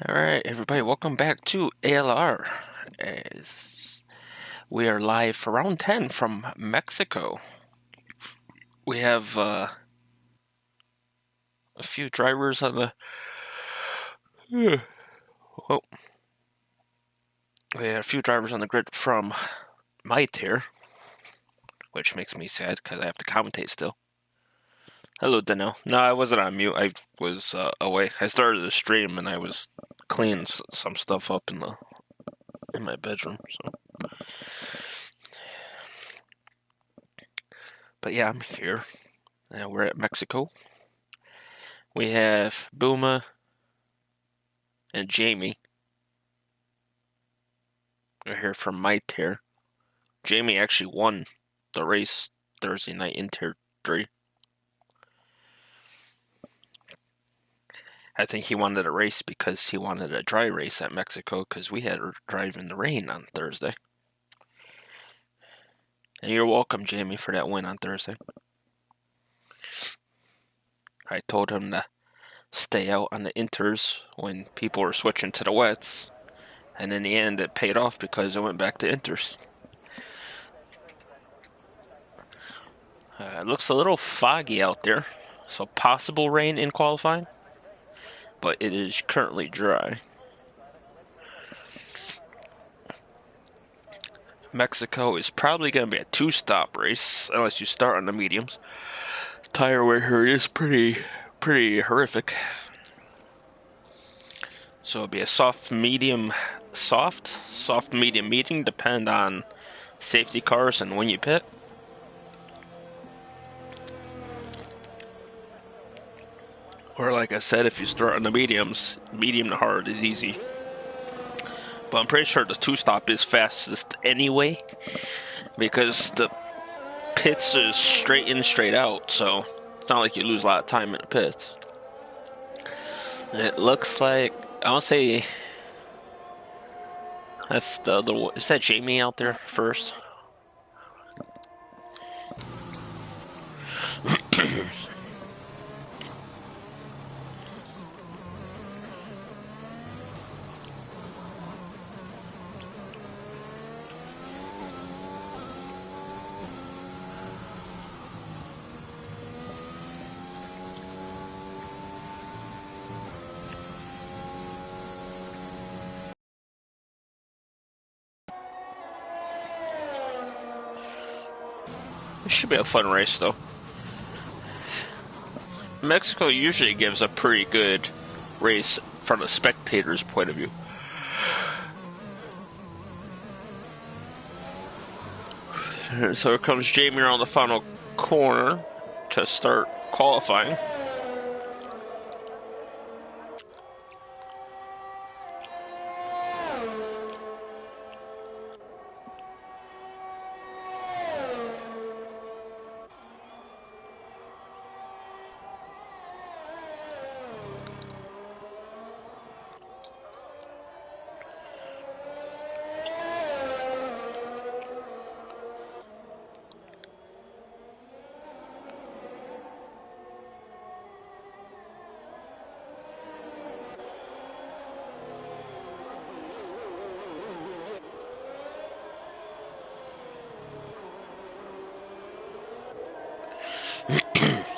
Alright, everybody, welcome back to ALR. As we are live for round 10 from Mexico. We have a few drivers on the... Oh. We have a few drivers on the grid from my tier, which makes me sad because I have to commentate still. Hello, Danielle. No, I wasn't on mute. I was away. I started the stream and I was cleaning some stuff up in my bedroom. So, but yeah, I'm here. We're at Mexico. We have Bouma and Jamie. We're here from my tier. Jamie actually won the race Thursday night in tier 3. I think he wanted a race because he wanted a dry race at Mexico because we had to drive in the rain on Thursday. And you're welcome, Jamie, for that win on Thursday. I told him to stay out on the inters when people were switching to the wets. And in the end, it paid off because I went back to inters. It looks a little foggy out there, so possible rain in qualifying. But it is currently dry. Mexico is probably going to be a 2-stop race unless you start on the mediums. Tire wear here is pretty horrific. So it'll be a soft, medium, medium, depend on safety cars and when you pit. Or like I said, if you start on the mediums, medium to hard is easy. But I'm pretty sure the 2-stop is fastest anyway, because the pits is straight in, straight out, so it's not like you lose a lot of time in the pits. It looks like, I want to say, that's the other one. Is that Jamie out there first? It should be a fun race, though. Mexico usually gives a pretty good race from a spectator's point of view. So here comes Jamie around the final corner to start qualifying.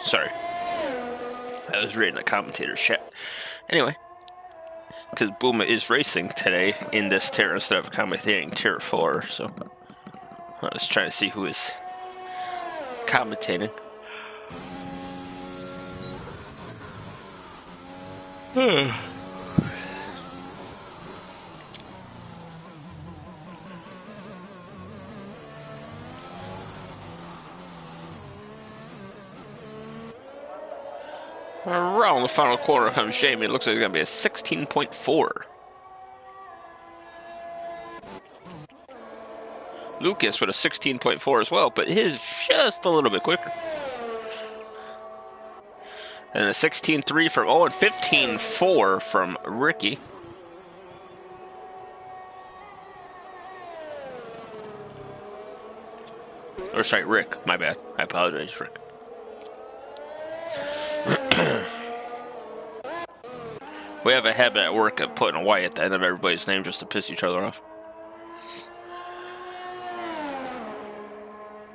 Sorry. I was reading the commentator's chat. Anyway, because Bouma is racing today in this tier instead of commentating tier 4, so I was trying to see who is commentating. Around the final corner comes Jamie. It looks like it's going to be a 16.4. Lucas with a 16.4 as well, but his just a little bit quicker. And a 16.3 from Owen, 15.4 from Ricky. Or sorry, Rick. My bad. I apologize, Rick. We have a habit at work of putting a Y at the end of everybody's name just to piss each other off.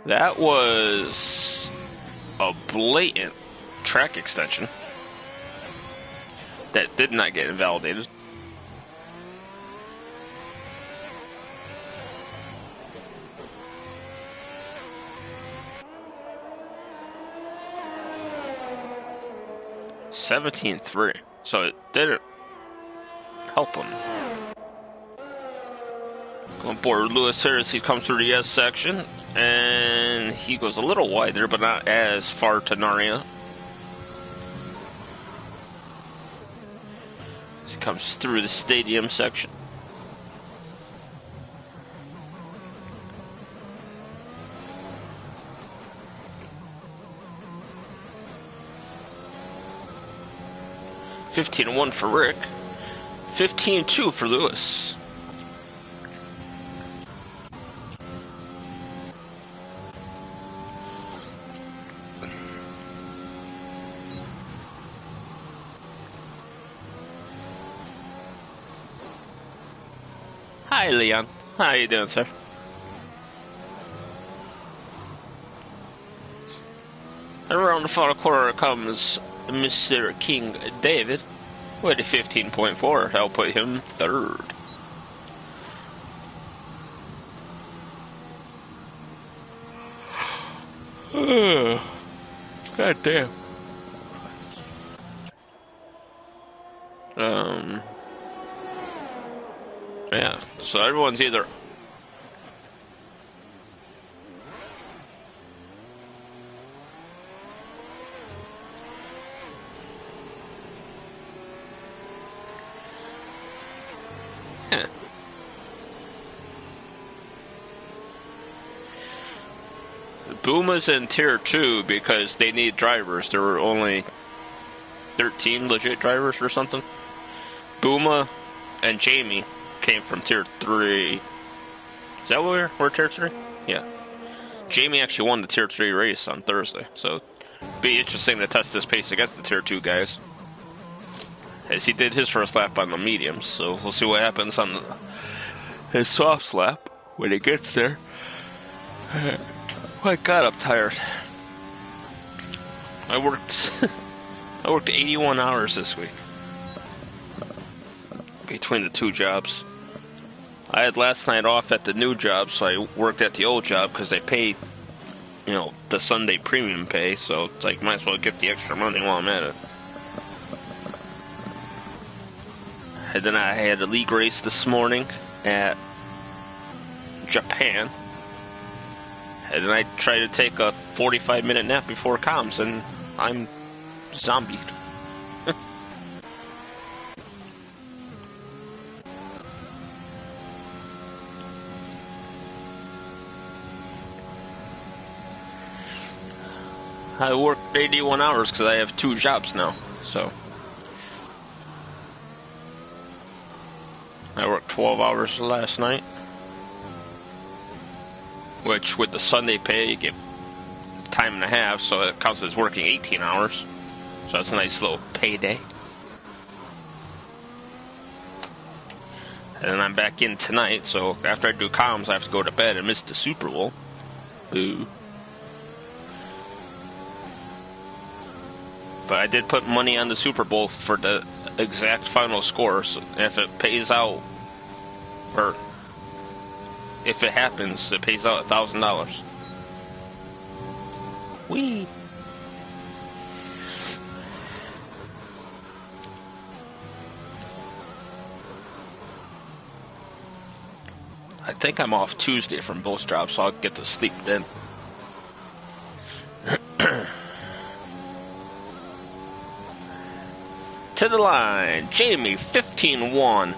That was a blatant track extension that did not get invalidated. $17,300, so it didn't help him. Going forward, Lewis here as he comes through the S section, and he goes a little wider, but not as far to Naria. He comes through the stadium section. $15-1 for Rick, $15-2 for Lewis. Hi, Leon. How you doing, sir? And around the final corner comes Mr. King David with a 15.4. That'll put him third. God damn. Yeah, so everyone's either Bouma's in tier 2 because they need drivers. There were only 13 legit drivers or something. Bouma and Jamie came from tier 3. Is that what we're tier 3? Yeah. Jamie actually won the tier 3 race on Thursday, so it'd be interesting to test his pace against the tier 2 guys. As he did his first lap on the mediums, so we'll see what happens on his soft lap when he gets there. My God, I'm tired. I worked 81 hours this week between the two jobs. I had last night off at the new job, so I worked at the old job because they pay, you know, the Sunday premium pay, so it's like, might as well get the extra money while I'm at it. And then I had a league race this morning at Japan. And then I tried to take a 45-minute nap before comms, and I'm zombied. I worked 81 hours because I have two jobs now, so. I worked 12 hours last night. Which, with the Sunday pay, you get time and a half, so it counts as working 18 hours. So that's a nice little payday. And then I'm back in tonight, so after I do comms, I have to go to bed and miss the Super Bowl. Boo. But I did put money on the Super Bowl for the exact final score, so if it pays out, or if it happens, it pays out $1,000. Whee! I think I'm off Tuesday from both jobs, so I'll get to sleep then. To the line, Jamie, 15-1.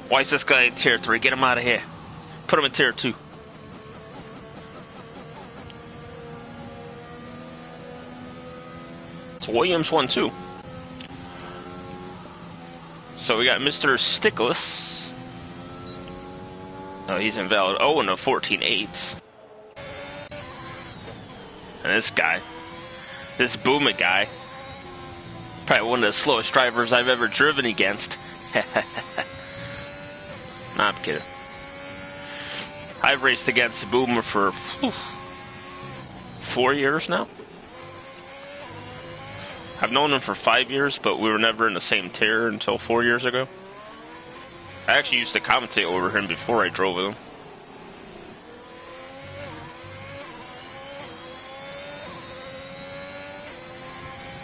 Why is this guy in tier 3? Get him out of here. Put him in tier 2. It's Williams 1-2. So we got Mr. Stickless. Oh, he's invalid. Oh, and a 14-8. And this guy. This Bouma guy. Probably one of the slowest drivers I've ever driven against. Nah, I'm kidding. I've raced against Boomer for 4 years now. I've known him for 5 years, but we were never in the same tier until 4 years ago. I actually used to commentate over him before I drove with him.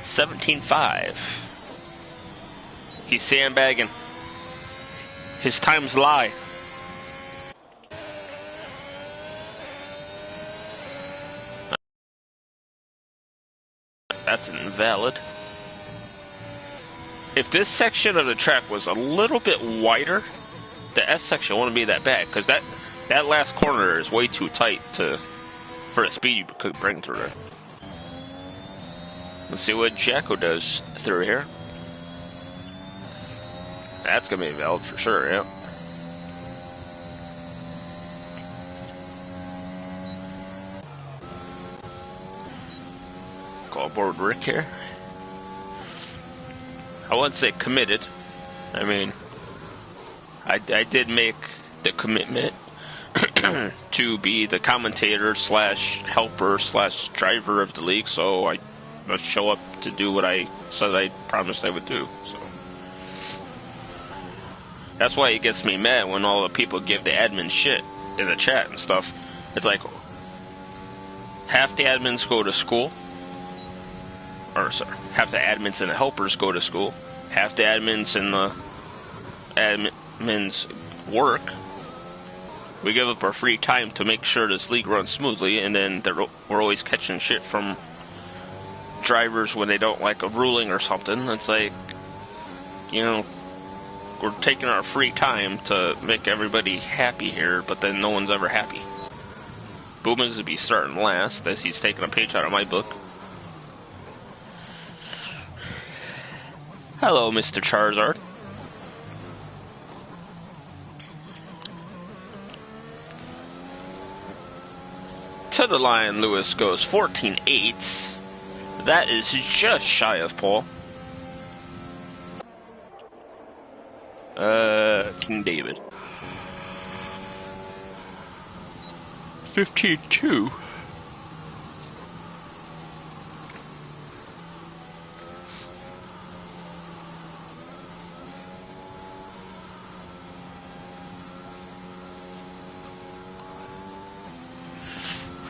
$17.5. He's sandbagging. His times lie. That's invalid. If this section of the track was a little bit wider, the S section wouldn't be that bad, because that last corner is way too tight for the speed you could bring through there. Let's see what Jacko does through here. That's gonna be invalid for sure, yeah. Go aboard Rick here. I wouldn't say committed. I mean, I did make the commitment to be the commentator slash helper slash driver of the league, so I must show up to do what I said I promised I would do. So that's why it gets me mad when all the people give the admin shit in the chat and stuff. It's like half the admins go to school, or sorry, half the admins and the helpers go to school, half the admins and the admins work. We give up our free time to make sure this league runs smoothly, and then we're always catching shit from drivers when they don't like a ruling or something. It's like, you know, we're taking our free time to make everybody happy here, but then no one's ever happy. Booma's to be starting last, as he's taking a page out of my book. Hello, Mr. Charizard. To the line, Lewis goes 14.8. That is just shy of Paul. King David. 15.2.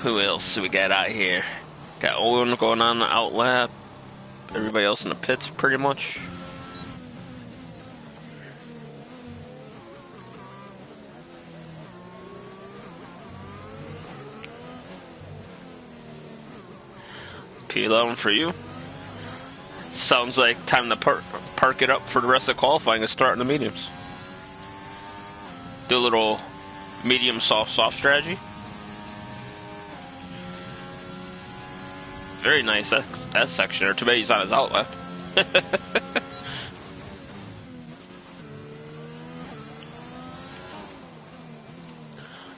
Who else do we got out here? Got Owen going on the outlap. Everybody else in the pits, pretty much. P11 for you. Sounds like time to park it up for the rest of qualifying and start in the mediums. Do a little medium soft strategy. Very nice that section there. Too bad he's on his outlap.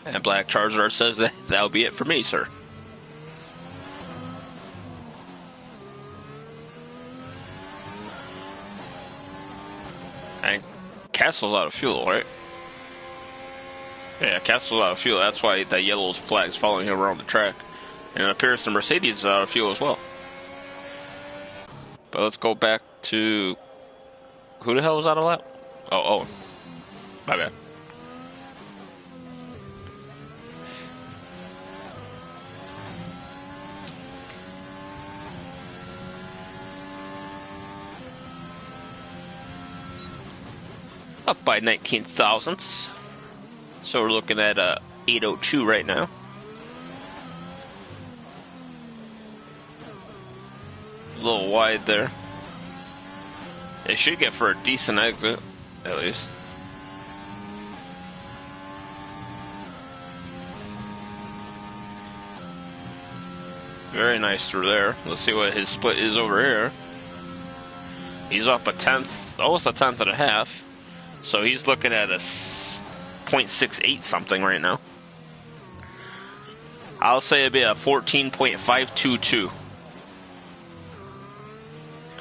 And Black Charizard says that'll be it for me, sir. And Castle's out of fuel, right? Yeah, Castle's out of fuel. That's why the yellow flag's following him around the track. And it appears the Mercedes is out of fuel as well. But let's go back to... Who the hell was out of lap? Oh, Owen. My bad. Up by 19 thousandths. So we're looking at 802 right now. A little wide there. It should get for a decent exit, at least. Very nice through there. Let's see what his split is over here. He's up a tenth, almost a tenth and a half. So he's looking at a 0.68 something right now. I'll say it'd be a 14.522.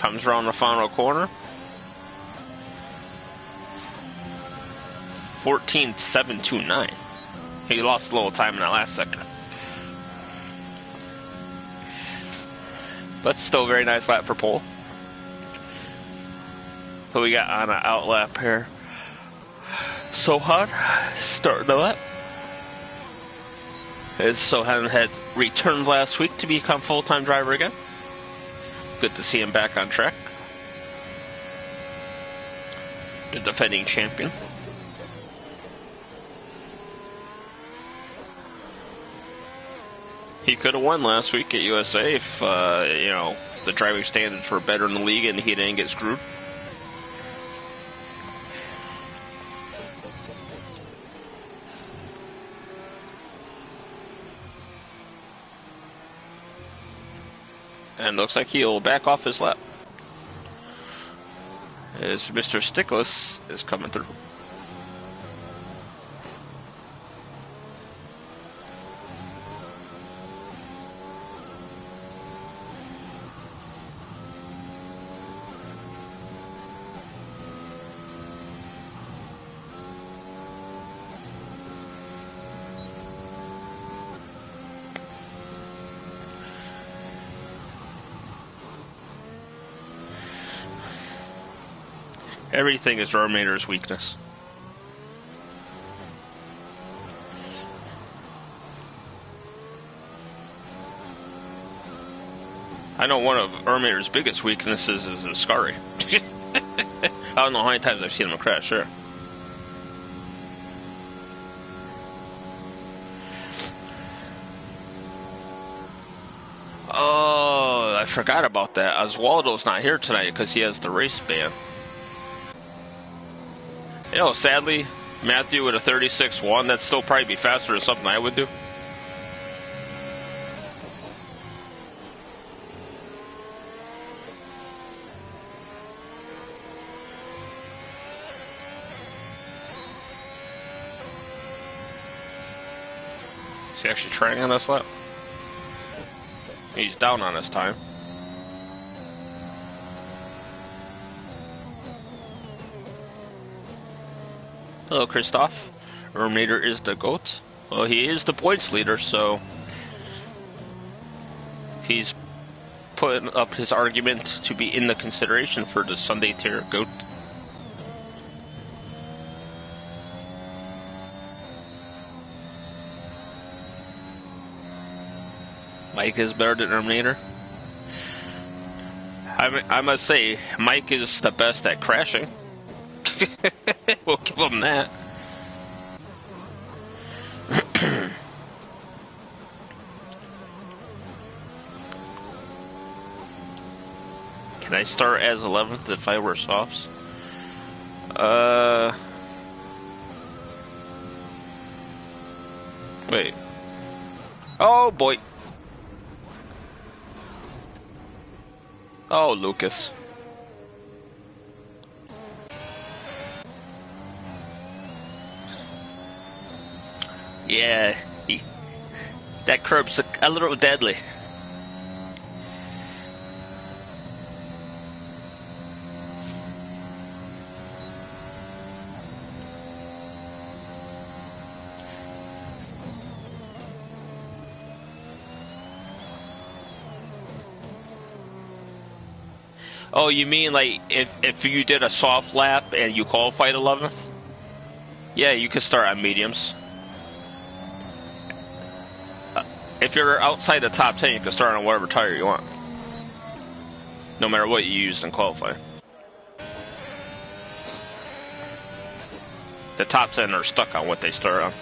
Comes around the final corner. 14.729. He lost a little time in that last sector. But still a very nice lap for pole. Who we got on an out lap here? Sohan starting the lap. As Sohan had returned last week to become full-time driver again. Good to see him back on track. The defending champion. He could have won last week at USA if, you know, the driving standards were better in the league and he didn't get screwed. And looks like he'll back off his lap. As Mr. Stickless is coming through. Everything is Terminator's weakness. I know one of Terminator's biggest weaknesses is his Scary. I don't know how many times I've seen him crash there. Oh, I forgot about that. Oswaldo's not here tonight because he has the race ban. You know, sadly, Matthew with a 36.1, that'd still probably be faster than something I would do. Is he actually trying on this lap? He's down on his time. Hello, Christoph. Terminator is the GOAT. Well, he is the points leader, so he's putting up his argument to be in the consideration for the Sunday tier GOAT. Mike is better than Terminator. I must say, Mike is the best at crashing. We'll give him that. Can I start as 11th if I were softs? Wait. Oh boy. Oh, Lucas. Yeah, that curb's a little deadly. Oh, you mean like if you did a soft lap and you qualified 11th? Yeah, you could start on mediums. If you're outside the top 10, you can start on whatever tire you want. No matter what you use in qualifying. The top 10 are stuck on what they start on.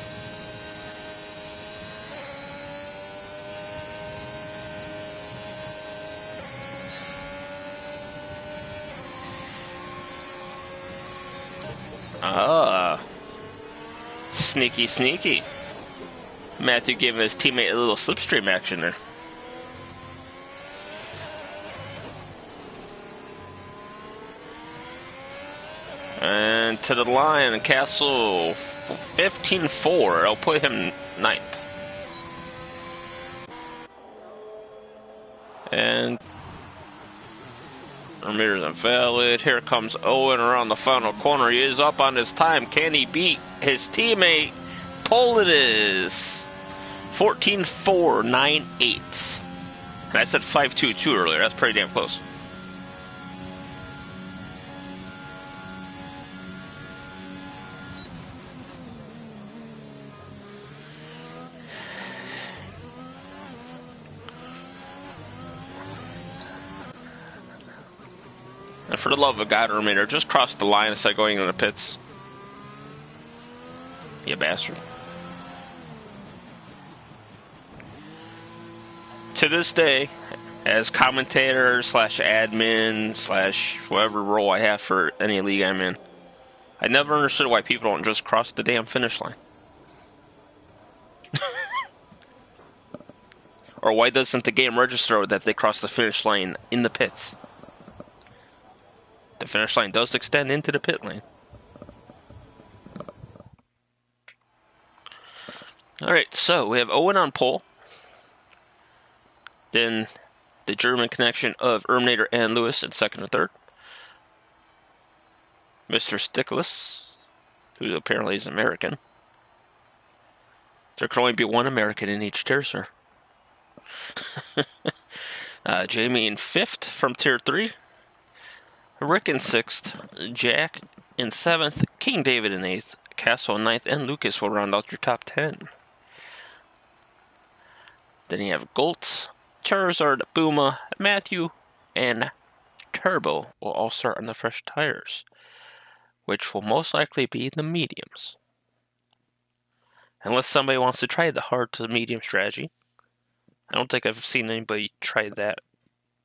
Ah. Sneaky, sneaky. Matthew giving his teammate a little slipstream action there. And to the line, Castle 15-4. I'll put him 9th. And Ramirez invalid. Here comes Owen around the final corner. He is up on his time. Can he beat his teammate? Pole it is. 14.498. And I said 5.22 earlier. That's pretty damn close. And for the love of God, Remainder, just cross the line instead of going into the pits. You bastard. To this day, as commentator slash admin slash whatever role I have for any league I'm in, I never understood why people don't just cross the damn finish line. Or why doesn't the game register that they cross the finish line in the pits? The finish line does extend into the pit lane. Alright, so we have Owen on pole. Then the German connection of Erminator and Lewis in second and third. Mr. Stickless, who apparently is American. There can only be one American in each tier, sir. Jamie in fifth from tier 3. Rick in 6th, Jack in 7th, King David in 8th, Castle in 9th, and Lucas will round out your top 10. Then you have Golt, Charizard, Bouma, Matthew, and Turbo will all start on the fresh tires, which will most likely be the mediums. Unless somebody wants to try the hard to medium strategy. I don't think I've seen anybody try that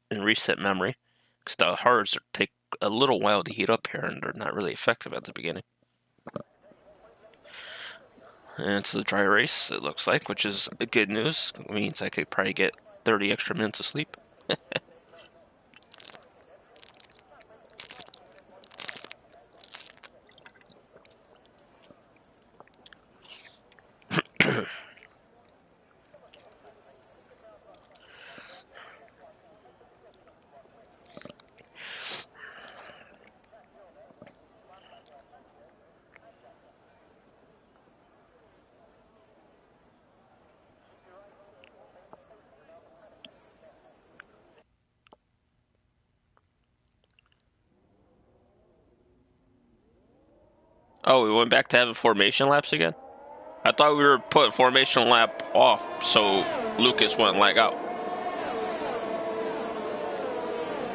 in recent memory, because the hards take a little while to heat up here, and they're not really effective at the beginning. And it's the dry race, it looks like, which is good news. It means I could probably get 30 extra minutes of sleep. Oh, we went back to having formation laps again? I thought we were putting formation lap off so Lucas wouldn't lag out.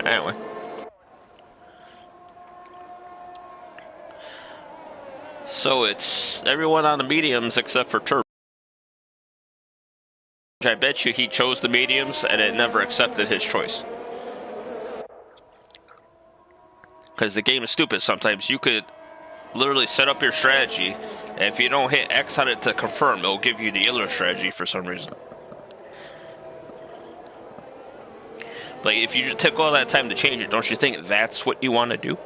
Anyway. So it's everyone on the mediums except for Turbo. I bet you he chose the mediums and it never accepted his choice. Because the game is stupid sometimes. You could literally set up your strategy, and if you don't hit X on it to confirm, it'll give you the other strategy for some reason. But if you just took all that time to change it, don't you think that's what you want to do?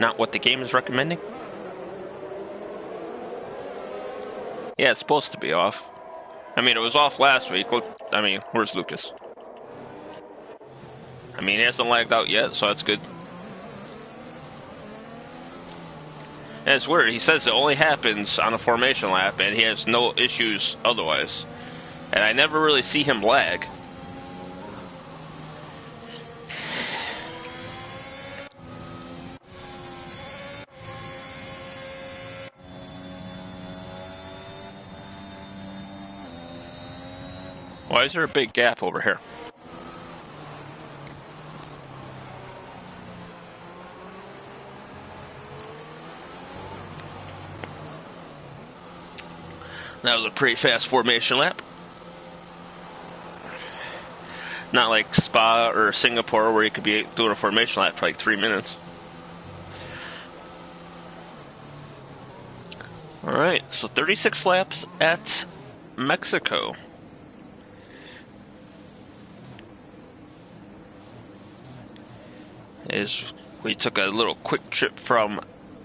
Not what the game is recommending? Yeah, it's supposed to be off. I mean, it was off last week. Look, I mean, where's Lucas? I mean, he hasn't lagged out yet, so that's good. And it's weird, he says it only happens on a formation lap and he has no issues otherwise. And I never really see him lag. Why is there a big gap over here? That was a pretty fast formation lap. Not like Spa or Singapore where you could be doing a formation lap for like 3 minutes. Alright, so 36 laps at Mexico. We took a little quick trip from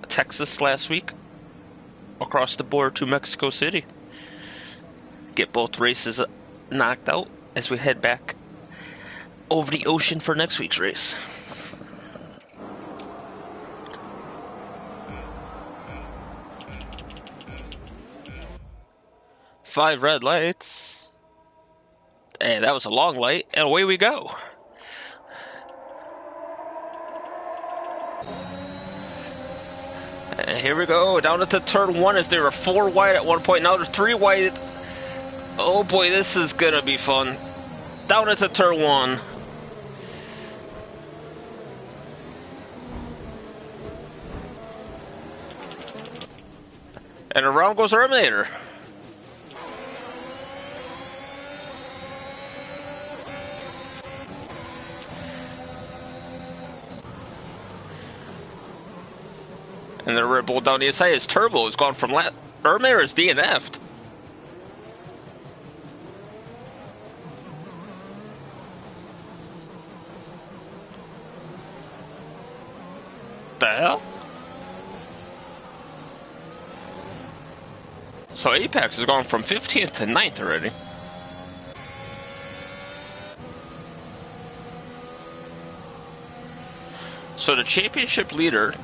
Texas last week across the border to Mexico City. Get both races knocked out as we head back over the ocean for next week's race. 5 red lights. And that was a long light, and away we go. And here we go, down into turn 1 as they were 4 wide at one point. Now they're 3 wide. Oh boy, this is gonna be fun. Down into turn 1. And around goes Eliminator. And the Red Bull down the inside, his turbo has gone from Eliminator is DNF'd. The hell? So Apex has gone from 15th to 9th already. So the championship leader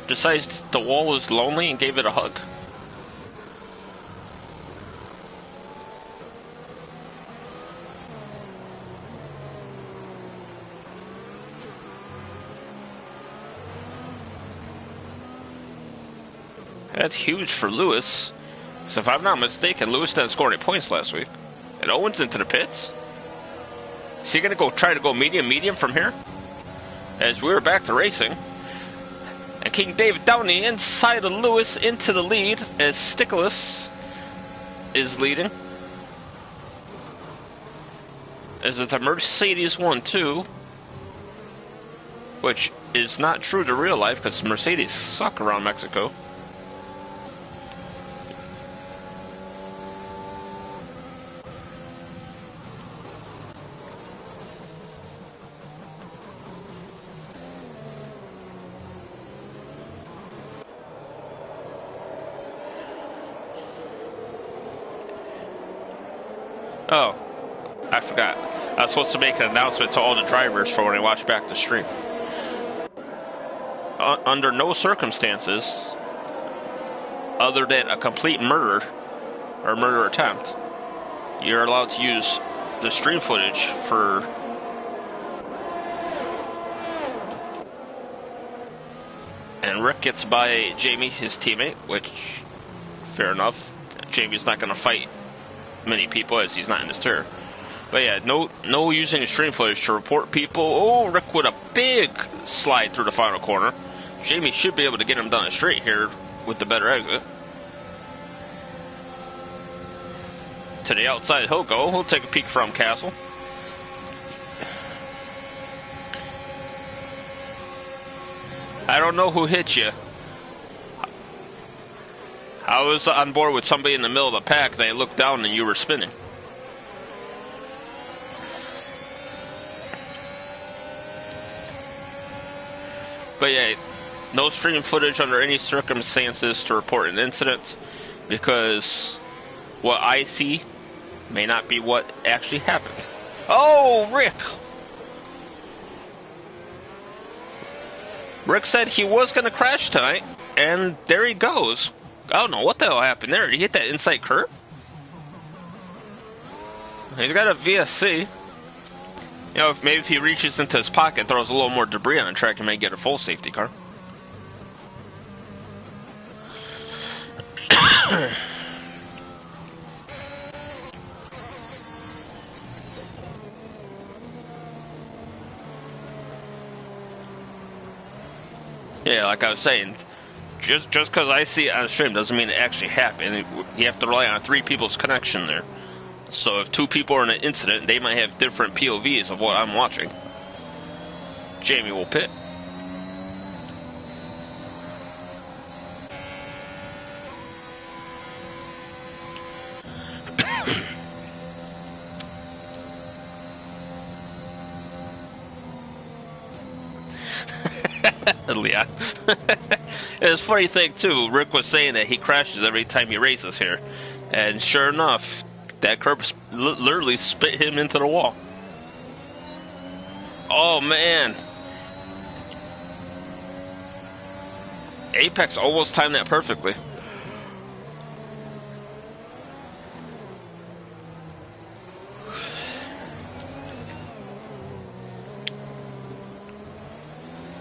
decides the wall was lonely and gave it a hug. That's huge for Lewis. So if I'm not mistaken, Lewis didn't score any points last week. And Owen's into the pits. Is he going to try to go medium from here? As we're back to racing. And King David down the inside of Lewis into the lead as Stickless is leading. As it's a Mercedes 1-2. Which is not true to real life because Mercedes suck around Mexico. Oh, I forgot. I was supposed to make an announcement to all the drivers for when I watch back the stream. Under no circumstances, other than a complete murder or murder attempt, you're allowed to use the stream footage for and Rick gets by Jamie, his teammate, which fair enough. Jamie's not going to fight many people as he's not in his tier. But yeah, no using stream footage to report people. Oh, Rick with a big slide through the final corner. Jamie should be able to get him down the straight here with the better exit. To the outside he'll go. He'll take a peek from Castle. I don't know who hit you. I was on board with somebody in the middle of the pack, and I looked down and you were spinning. But yeah, no stream footage under any circumstances to report an incident, because what I see may not be what actually happened. Oh, Rick! Rick said he was going to crash tonight, and there he goes. I don't know what the hell happened there. Did he hit that inside curb? He's got a VSC. You know, maybe if he reaches into his pocket and throws a little more debris on the track, he may get a full safety car. Yeah, like I was saying, just because I see it on stream doesn't mean it actually happened. You have to rely on 3 people's connection there. So if 2 people are in an incident, they might have different POVs of what I'm watching. Jamie will pit. Leon. It's a funny thing too, Rick was saying that he crashes every time he races here. And sure enough, that curb literally spit him into the wall. Oh man. Apex almost timed that perfectly.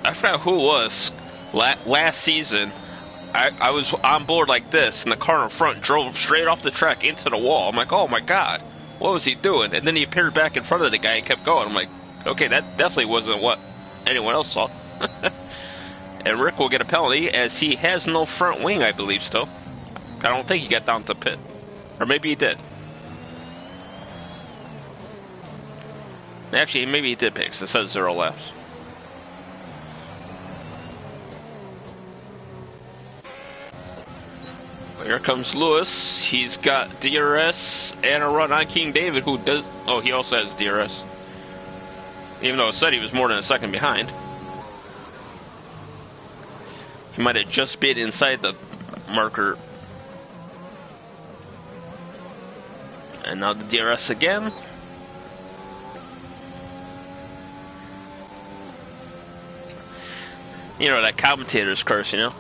I forgot who it was. Last season, I was on board like this, and the car in front drove straight off the track into the wall. I'm like, oh my god, what was he doing? And then he appeared back in front of the guy and kept going. I'm like, okay, that definitely wasn't what anyone else saw. And Rick will get a penalty as he has no front wing, I believe, still. I don't think he got down to pit. Or maybe he did. Actually, maybe he did pick, so it says 0 laps. Here comes Lewis. He's got DRS and a run on King David, who does... Oh, he also has DRS. Even though it said he was more than a second behind. He might have just been inside the marker. And now the DRS again. You know, that commentator's curse, you know?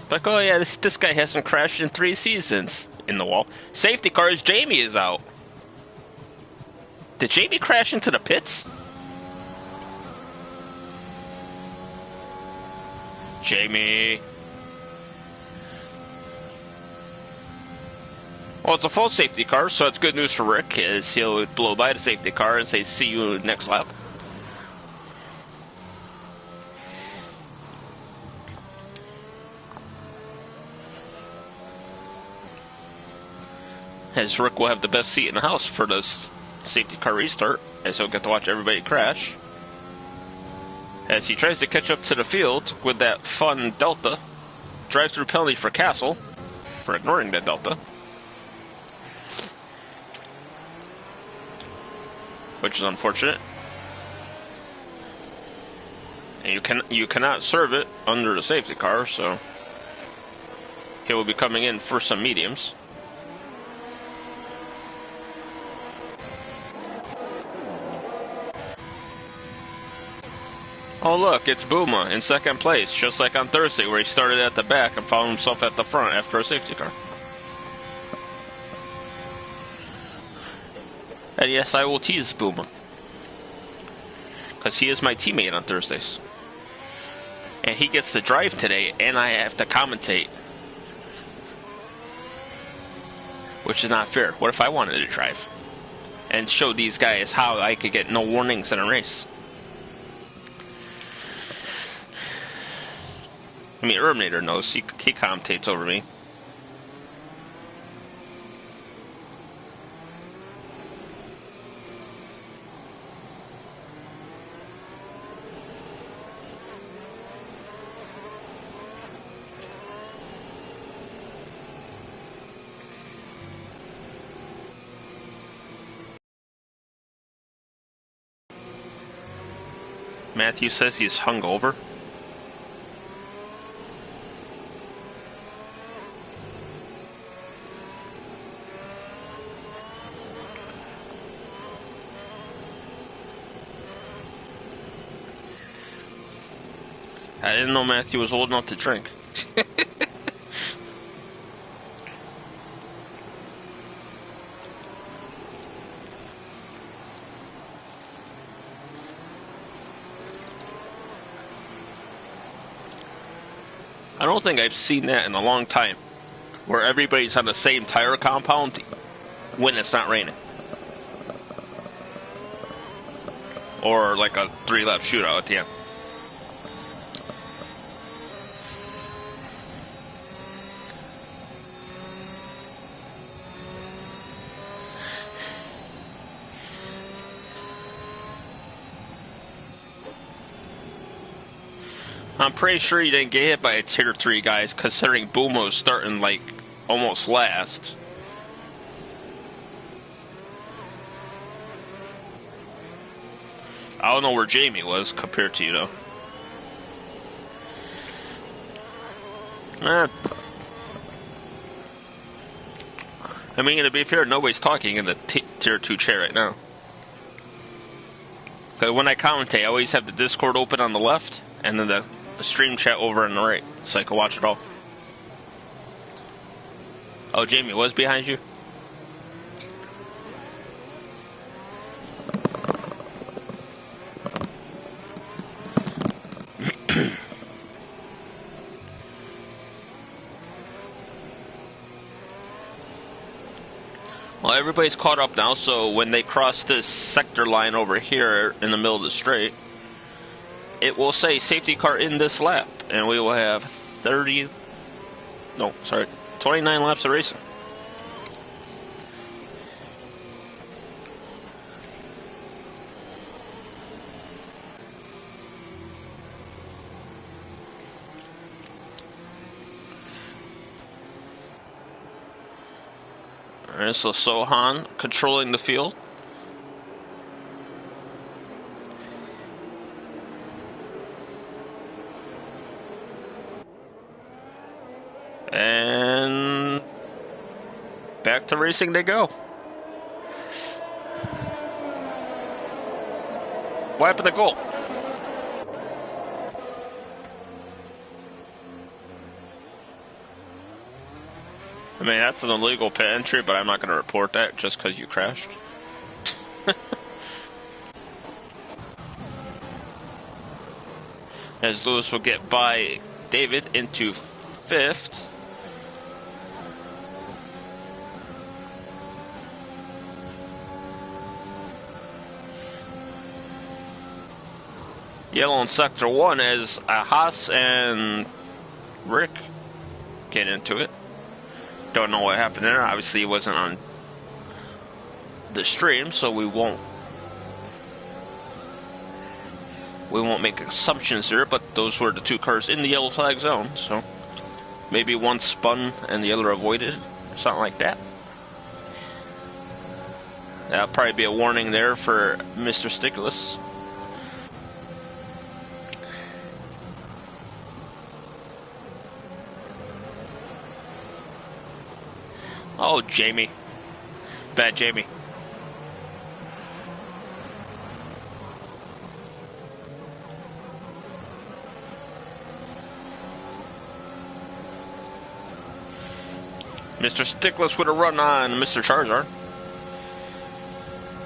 Like, oh yeah, this guy hasn't crashed in 3 seasons. In the wall. Safety cars, Jamie is out. Did Jamie crash into the pits? Jamie. Well, it's a full safety car, so it's good news for Rick, as he'll blow by the safety car and say, see you next lap. As Rick will have the best seat in the house for this safety car restart, as he'll get to watch everybody crash. As he tries to catch up to the field with that fun Delta. Drive-through penalty for Castle for ignoring that Delta. Which is unfortunate. And you cannot serve it under the safety car, so he will be coming in for some mediums. Oh look, it's Bouma in second place, just like on Thursday where he started at the back and found himself at the front after a safety car. And yes, I will tease Bouma, because he is my teammate on Thursdays. And he gets to drive today, and I have to commentate. Which is not fair. What if I wanted to drive? And show these guys how I could get no warnings in a race? I mean, Urminator knows. He commentates over me. Matthew says he's hungover. I didn't know Matthew was old enough to drink. I don't think I've seen that in a long time, where everybody's on the same tire compound when it's not raining. Or like a 3-lap shootout at the end. I'm pretty sure you didn't get hit by a tier 3, guys, considering Bouma was starting like almost last. I don't know where Jamie was compared to you, though. I mean, to be fair, nobody's talking in the tier 2 chair right now. Because when I commentate, I always have the Discord open on the left, and then the stream chat over on the right, so I can watch it all. Oh, Jamie was behind you? Well, everybody's caught up now, so when they cross this sector line over here in the middle of the straight, it will say safety car in this lap, and we will have 29 laps of racing. Alright, so Sohan controlling the field. And back to racing they go. What happened to goal? I mean, that's an illegal pit entry, but I'm not going to report that just because you crashed. As Lewis will get by David into 5th. Yellow in Sector 1 as Haas and Rick get into it. Don't know what happened there. Obviously, it wasn't on the stream, so we won't make assumptions here. But those were the two cars in the yellow flag zone, so maybe one spun and the other avoided, or something like that. That'll probably be a warning there for Mr. Stiglitz. Oh, Jamie. Bad Jamie. Mr. Stiglitz with a run on Mr. Charizard.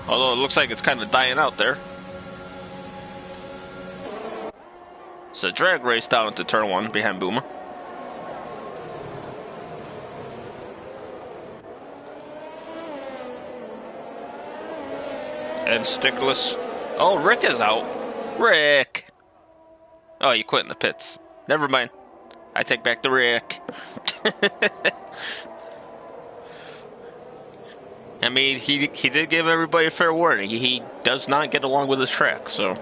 Although it looks like it's kind of dying out there. It's a drag race down into turn 1 behind Bouma. And Stiglitz. Oh, Rick is out. Rick. Oh, you quit in the pits. Never mind. I take back the Rick. I mean, he did give everybody a fair warning. He does not get along with his track, so.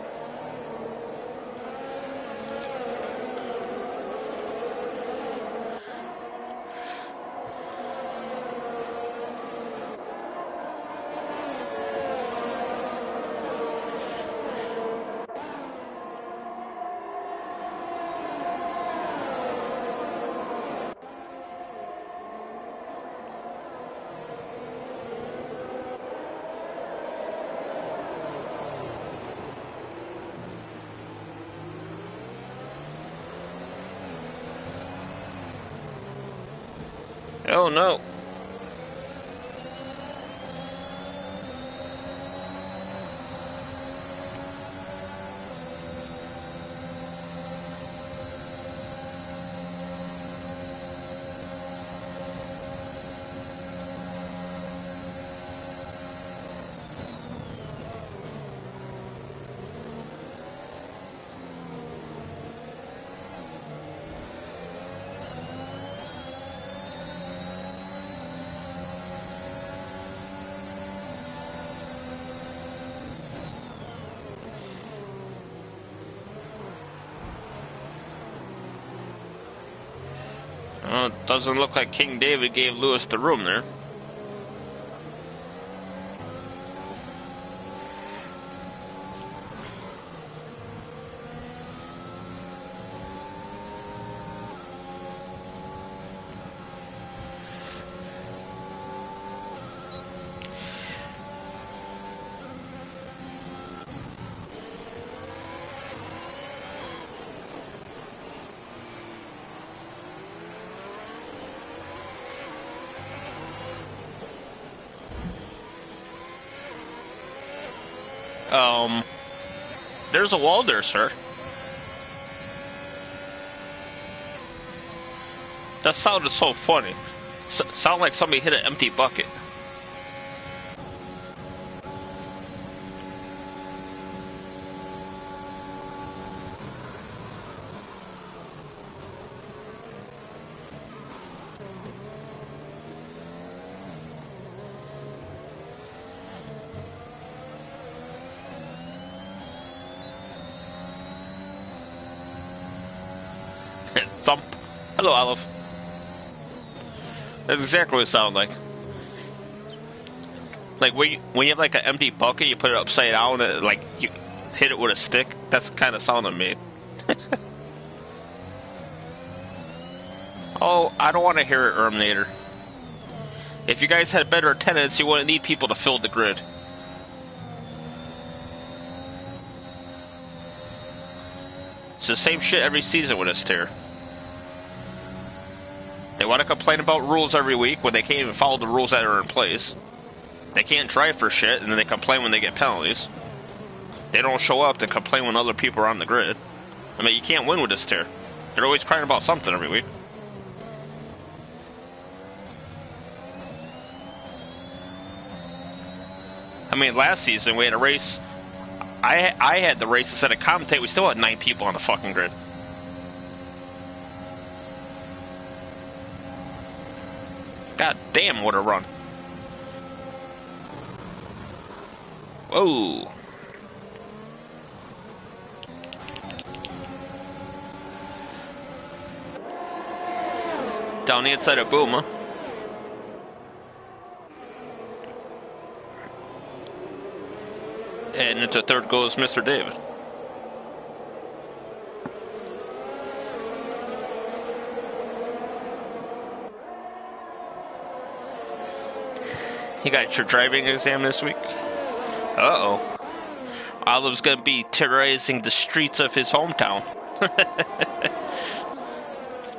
Oh no. Well, it doesn't look like King David gave Lewis the room there. There's a wall there, sir. That sounded so funny. Sound like somebody hit an empty bucket. thump. Hello, Olive. That's exactly what it sounded like. Like when you have like an empty bucket, you put it upside down and like you hit it with a stick. That's the kind of sound it made. Oh, I don't want to hear it, Erminator. If you guys had better attendance, you wouldn't need people to fill the grid. It's the same shit every season with this tier. They want to complain about rules every week when they can't even follow the rules that are in place. They can't drive for shit, and then they complain when they get penalties. They don't show up to complain when other people are on the grid. I mean, you can't win with this tier. They're always crying about something every week. I mean, last season we had a race. I had the race instead of commentate. We still had 9 people on the fucking grid. God damn, what a run. Whoa. Down the inside of Bouma. And into third goes Mr. David. You got your driving exam this week? Uh-oh. Olive's gonna be terrorizing the streets of his hometown.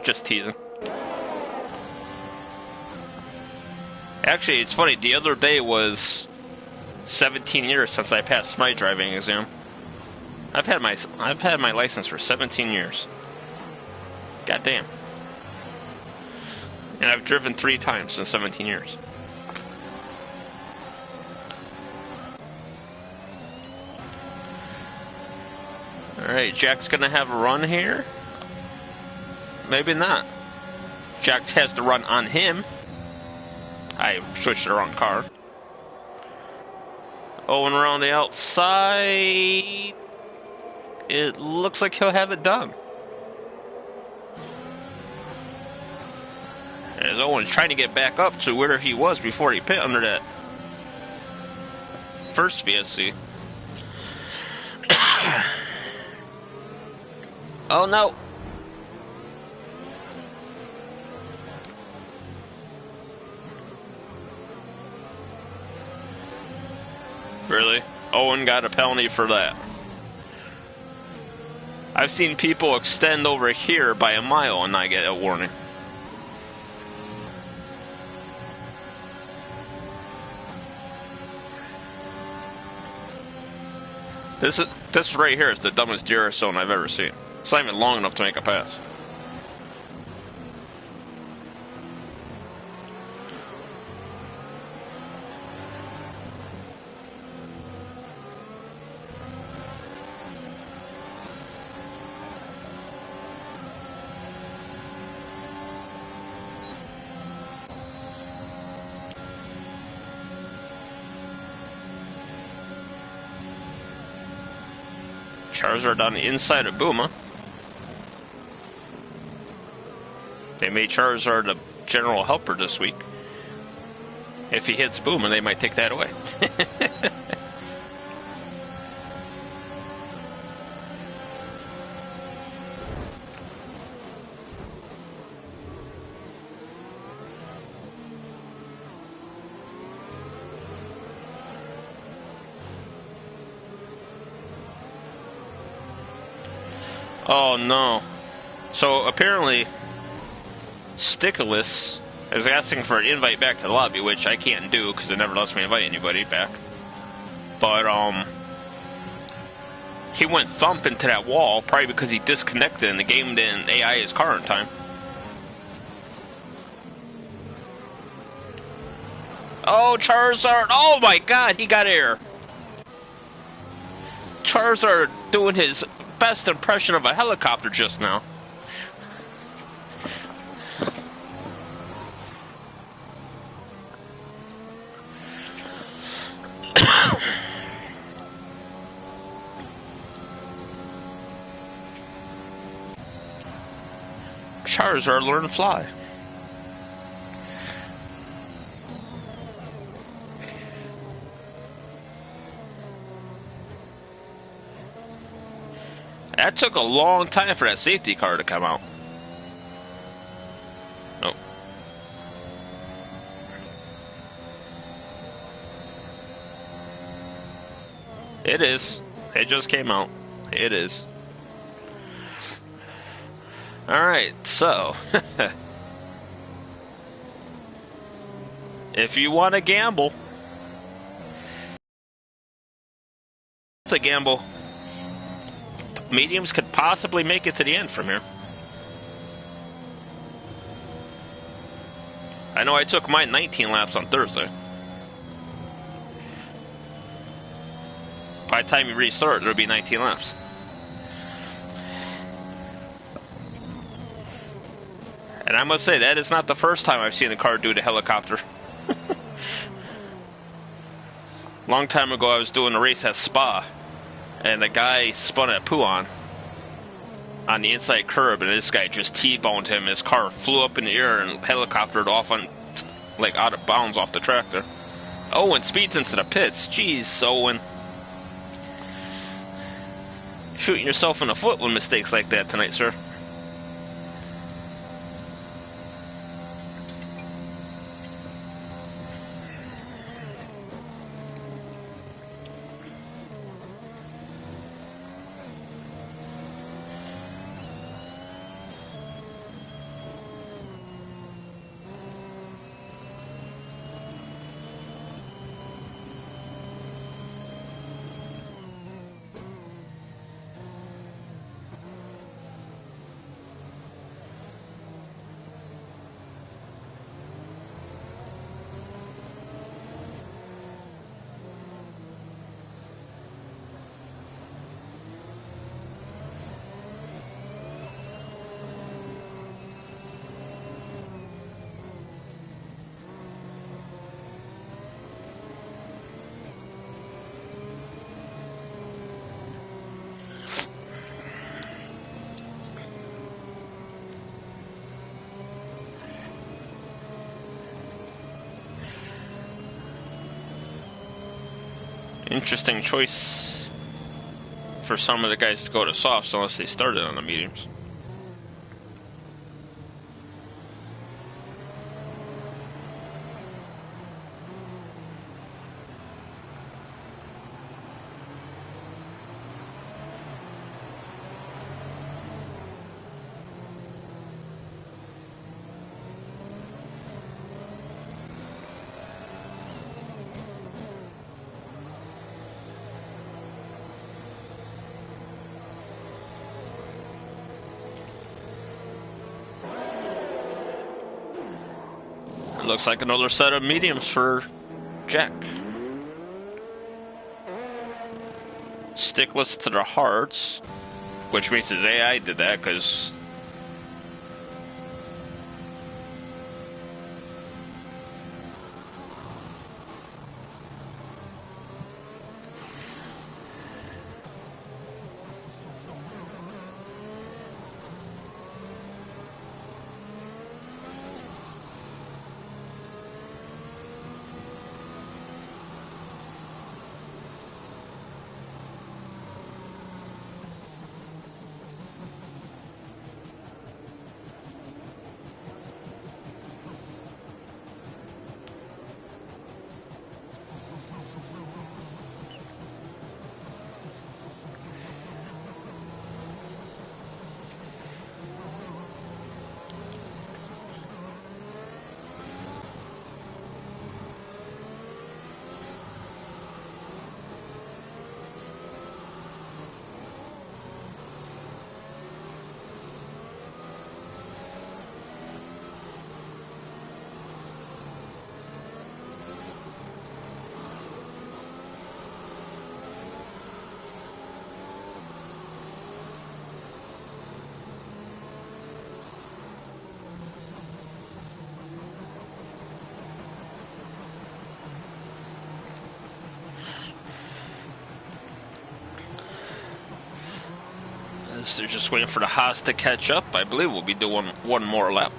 Just teasing. Actually, it's funny, the other day was 17 years since I passed my driving exam. I've had my license for 17 years. God damn. And I've driven 3 times in 17 years. Alright, Jack's gonna have a run here. Maybe not. Jack has to run on him. I switched the wrong car. Oh, and around the outside, it looks like he'll have it done. As Owen's trying to get back up to where he was before he pit under that first VSC. Oh no! Really? Owen got a penalty for that. I've seen people extend over here by a mile and not get a warning. This right here is the dumbest DRS zone I've ever seen. It's not even long enough to make a pass. Charizard on the inside of Bouma. They made Charizard a general helper this week. If he hits Bouma, they might take that away. Oh no. So apparently Stickless is asking for an invite back to the lobby, which I can't do because it never lets me invite anybody back. But he went thump into that wall, probably because he disconnected and the game didn't AI his car in time. Oh, Charizard! Oh my god, he got air! Charizard doing his best impression of a helicopter just now. Charizard learn to fly. That took a long time for that safety car to come out. Nope. It is. It just came out. It is. Alright, so. If you want to gamble. The gamble. Mediums could possibly make it to the end from here. I know I took mine 19 laps on Thursday. By the time you restart, there'll be 19 laps. And I must say, that is not the first time I've seen a car do the helicopter. Long time ago, I was doing a race at Spa, and the guy spun a Puan on the inside curb, and this guy just T-boned him. His car flew up in the air and helicoptered off on, like, out of bounds off the tractor. Owen speeds into the pits. Jeez, Owen. Shooting yourself in the foot with mistakes like that tonight, sir. Interesting choice for some of the guys to go to softs unless they started on the mediums. Looks like another set of mediums for Jack. Stickless to the hearts, which means his AI did that because Since they're just waiting for the Haas to catch up, I believe we'll be doing one more lap.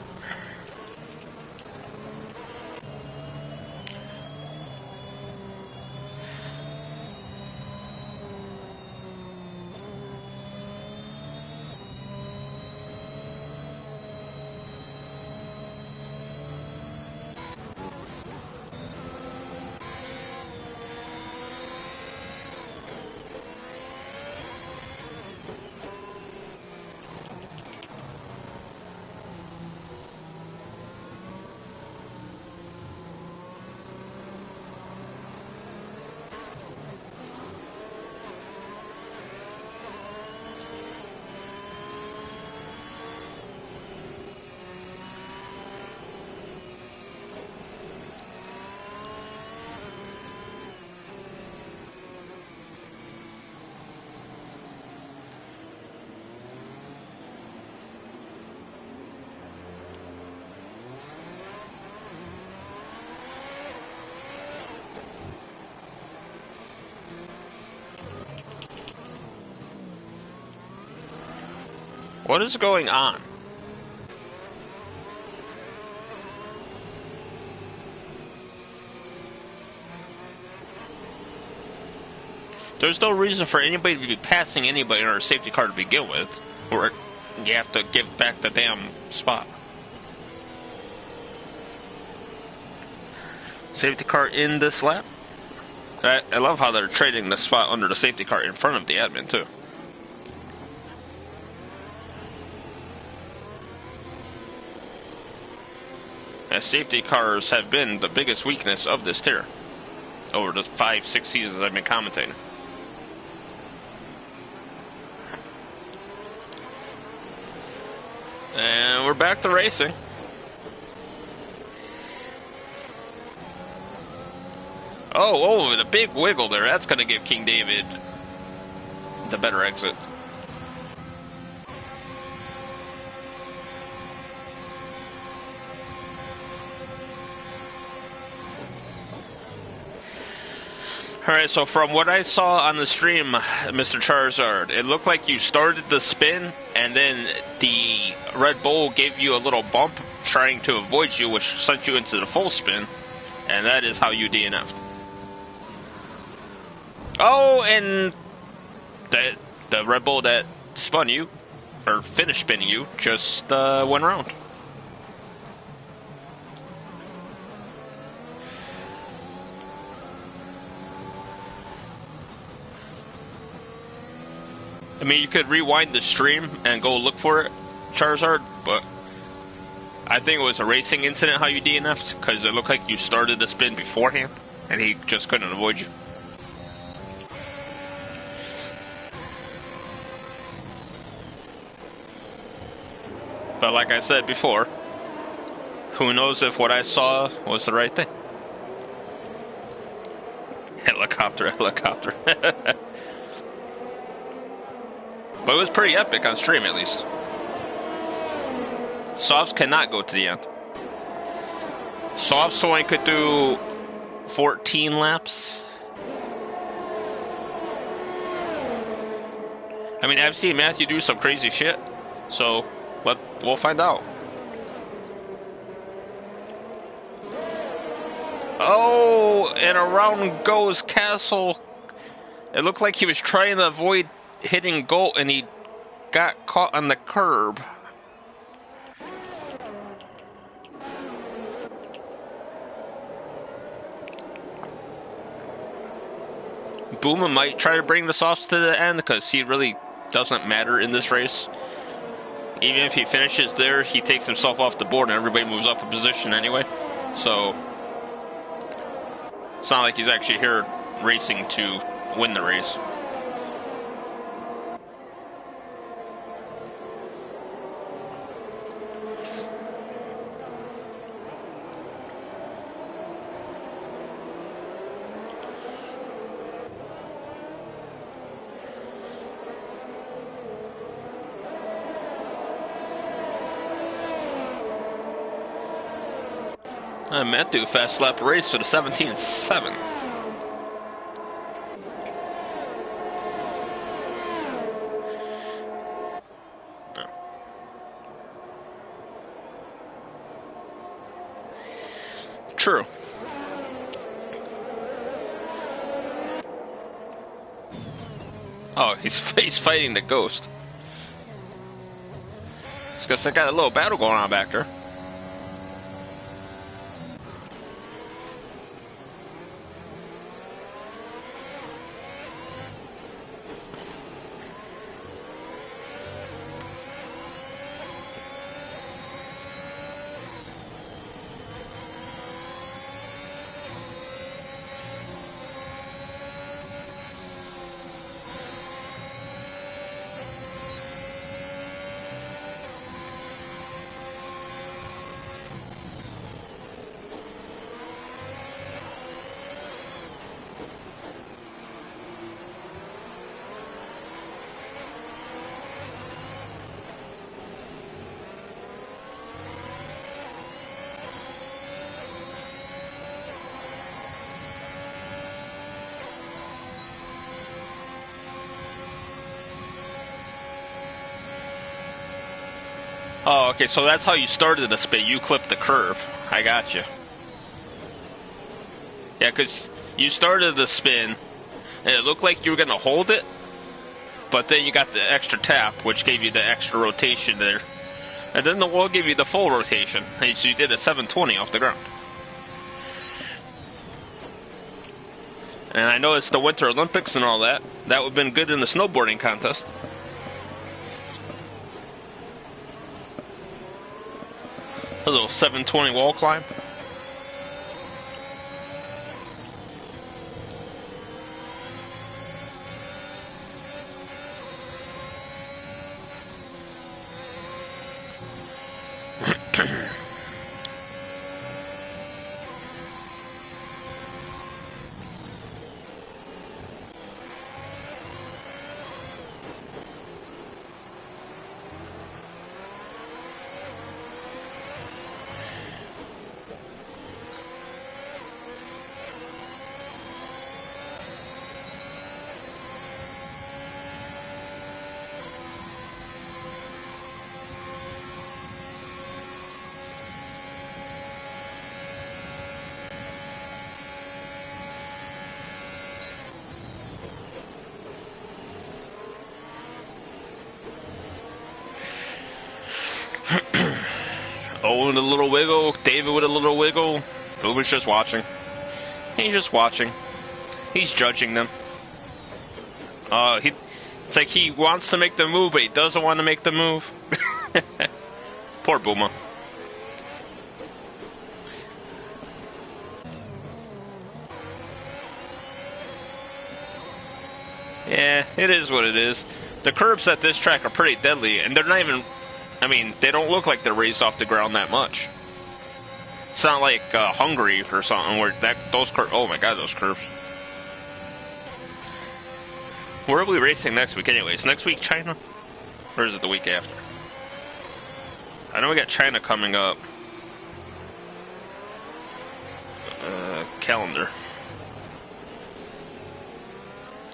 What is going on? There's no reason for anybody to be passing anybody on a safety car to begin with, or you have to give back the damn spot. Safety car in this lap? I love how they're trading the spot under the safety car in front of the admin, too. As safety cars have been the biggest weakness of this tier over the 5-6 seasons I've been commentating. And we're back to racing. Oh, the big wiggle there. That's going to give King David the better exit. Alright, so from what I saw on the stream, Mr. Charizard, it looked like you started the spin, and then the Red Bull gave you a little bump trying to avoid you, which sent you into the full spin, and that is how you DNF'd. Oh, and the Red Bull that spun you, or finished spinning you, just went around. I mean, you could rewind the stream and go look for it, Charizard, but I think it was a racing incident how you DNF'd, because it looked like you started the spin beforehand, and he just couldn't avoid you. But like I said before, who knows if what I saw was the right thing. Helicopter. But it was pretty epic on stream, at least. Softs cannot go to the end. Softs only could do 14 laps. I mean, I've seen Matthew do some crazy shit, so we'll find out. Oh, and around goes Castle. It looked like he was trying to avoid hitting goal, and he got caught on the curb. Bouma might try to bring the softs to the end, because he really doesn't matter in this race. Even if he finishes there, he takes himself off the board and everybody moves up a position anyway. So it's not like he's actually here racing to win the race. Matthew fast lap race for the 17.7. True. Oh, he's fighting the ghost. It's because I got a little battle going on back there. Oh, okay, so that's how you started the spin. You clipped the curve. I got you. Yeah, because you started the spin, and it looked like you were going to hold it, but then you got the extra tap, which gave you the extra rotation there. And then the wall gave you the full rotation, and so you did a 720 off the ground. And I know it's the Winter Olympics and all that. That would have been good in the snowboarding contest. A little 720 wall climb. Owen with a little wiggle, David with a little wiggle. Boomer's just watching. He's just watching. He's judging them. It's like he wants to make the move, but he doesn't want to make the move. Poor Bouma. Yeah, it is what it is. The curbs at this track are pretty deadly, and they're not even... I mean, they don't look like they're raised off the ground that much. It's not like Hungary or something where those curves... Oh my god, those curves. Where are we racing next week anyways? Next week China? Or is it the week after? I know we got China coming up. Calendar.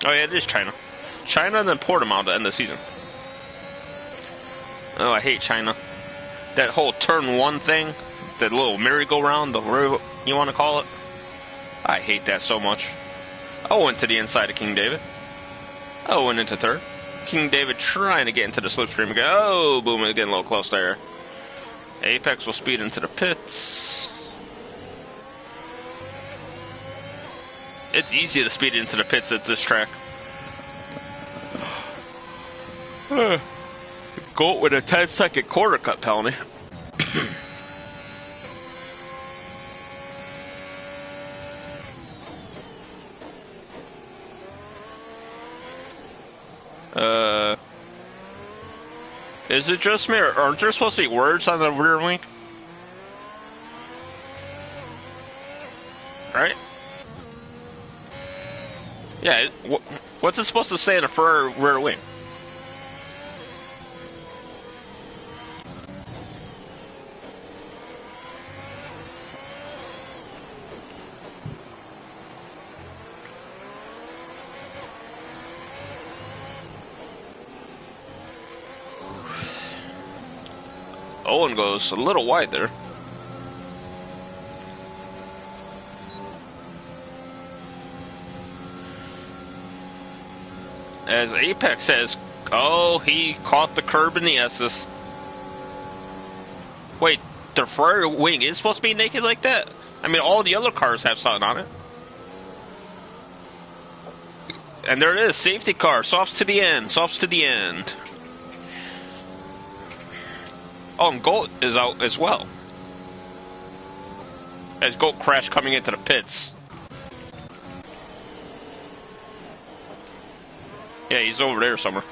Oh yeah, it is China. China and then Portimao to end the season. Oh, I hate China. That whole turn one thing, that little merry-go-round, whatever you want to call it. I hate that so much. I went to the inside of King David. I went into third. King David trying to get into the slipstream again. Oh, boom, getting a little close there. Apex will speed into the pits. It's easy to speed into the pits at this track. Goat with a 10-second quarter cut penalty. Is it just me, or aren't there supposed to be words on the rear wing? Right? Yeah, what's it supposed to say in a rear wing? Owen goes a little wide there. as Apex says, oh, he caught the curb in the S's. Wait, the Ferrari wing is supposed to be naked like that? I mean, all the other cars have something on it. And there it is, safety car, softs to the end, softs to the end. Oh, and Goat is out as well. As Goat crashed coming into the pits. Yeah, he's over there somewhere.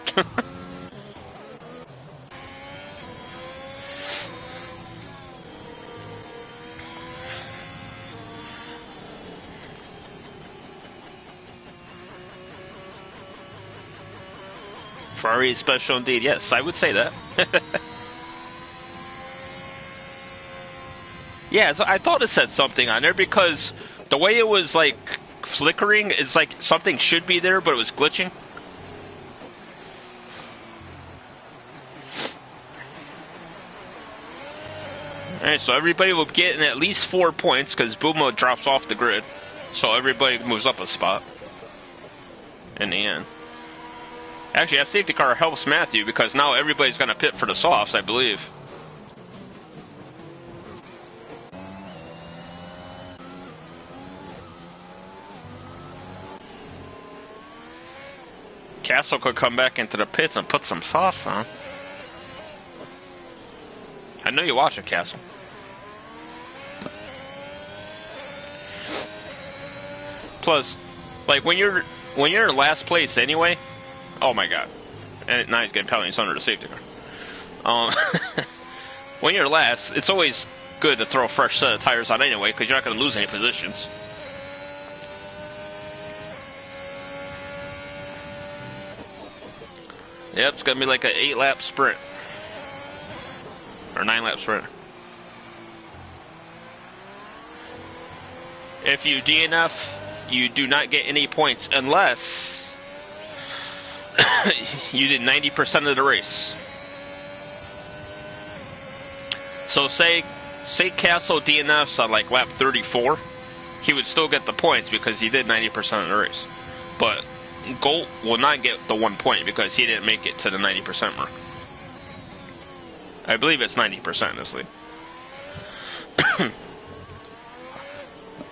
Ferrari is special indeed. Yes, I would say that. Yeah, so I thought it said something on there because the way it was like flickering, it's like something should be there, but it was glitching. Alright, so everybody will get at least 4 points because Bouma drops off the grid. So everybody moves up a spot in the end. Actually, that safety car helps Matthew because now everybody's going to pit for the softs, I believe. Castle could come back into the pits and put some softs on. I know you watch it, Castle. Plus, like when you're in last place anyway. Oh my god! And now he's getting penalties under the safety car. When you're last, it's always good to throw a fresh set of tires on anyway because you're not going to lose any positions. Yep, it's going to be like an 8-lap sprint. Or 9-lap sprint. If you DNF, you do not get any points unless you did 90% of the race. So say Castle DNFs on like lap 34, he would still get the points because he did 90% of the race. But Gold will not get the 1 point because he didn't make it to the 90% mark. I believe it's 90% in this league.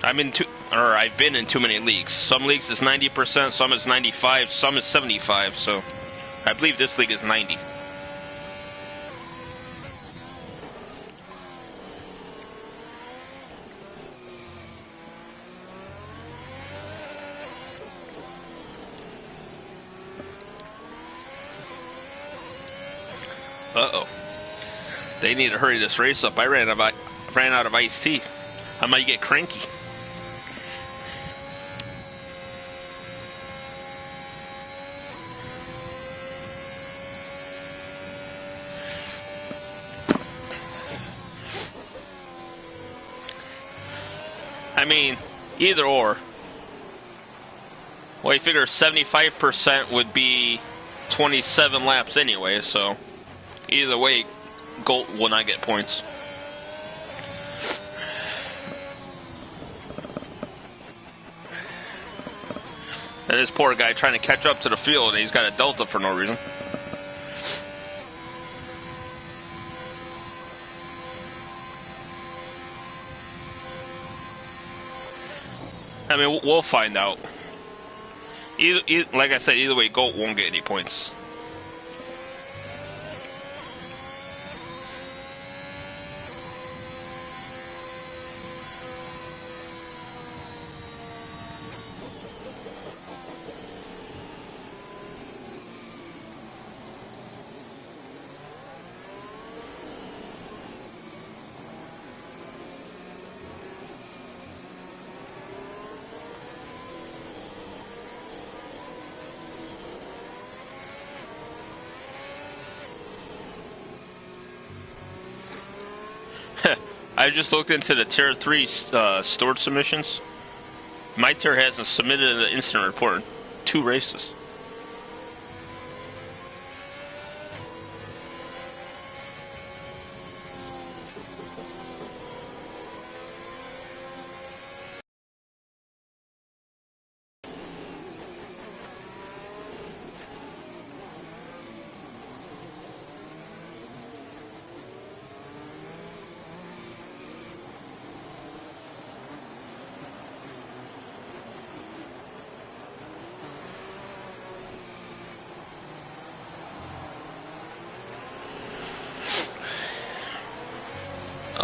I've been in too many leagues. Some leagues is 90%, some is 95, some is 75, so I believe this league is 90. Uh-oh. They need to hurry this race up. I ran out of iced tea. I might get cranky. I mean, either or. Well, you figure 75% would be 27 laps anyway, so either way, Gold will not get points. And this poor guy trying to catch up to the field, and he's got a Delta for no reason. I mean, we'll find out. Like I said, either way, Gold won't get any points. I just looked into the Tier 3 stored submissions. My tier hasn't submitted an incident report in 2 races.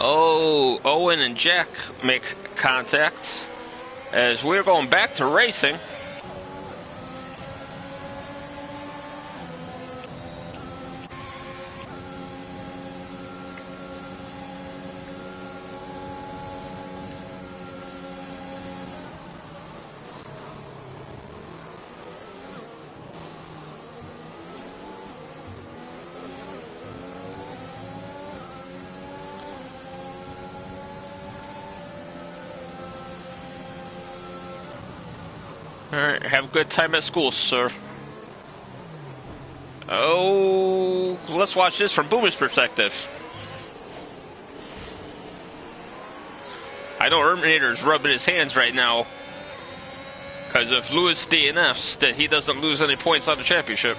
Oh, Owen and Jack make contact as we're going back to racing. Alright, have a good time at school, sir. Oh, let's watch this from Boomer's perspective. I know Erminator's rubbing his hands right now because if Lewis DNFs, that he doesn't lose any points on the championship.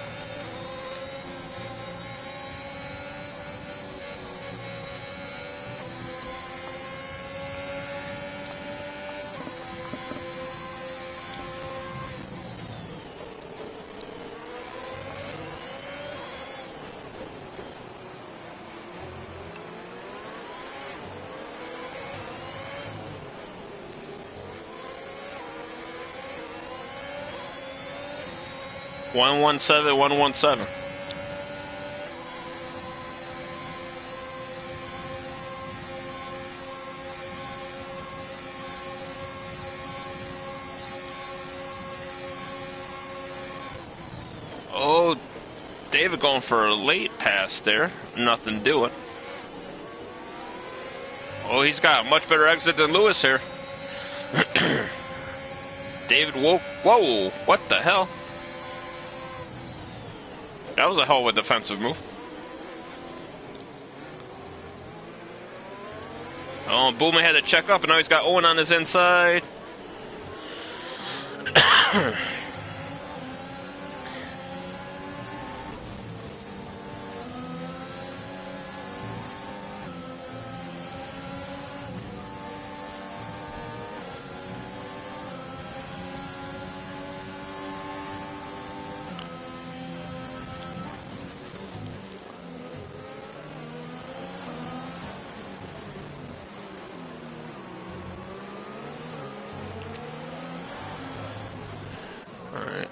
One 117. Oh, David going for a late pass there. Nothing doing. Oh, he's got a much better exit than Lewis here. David woke. Whoa, what the hell? That was a hell of a defensive move. Oh, Boomer had to check up, and now he's got Owen on his inside. Alright.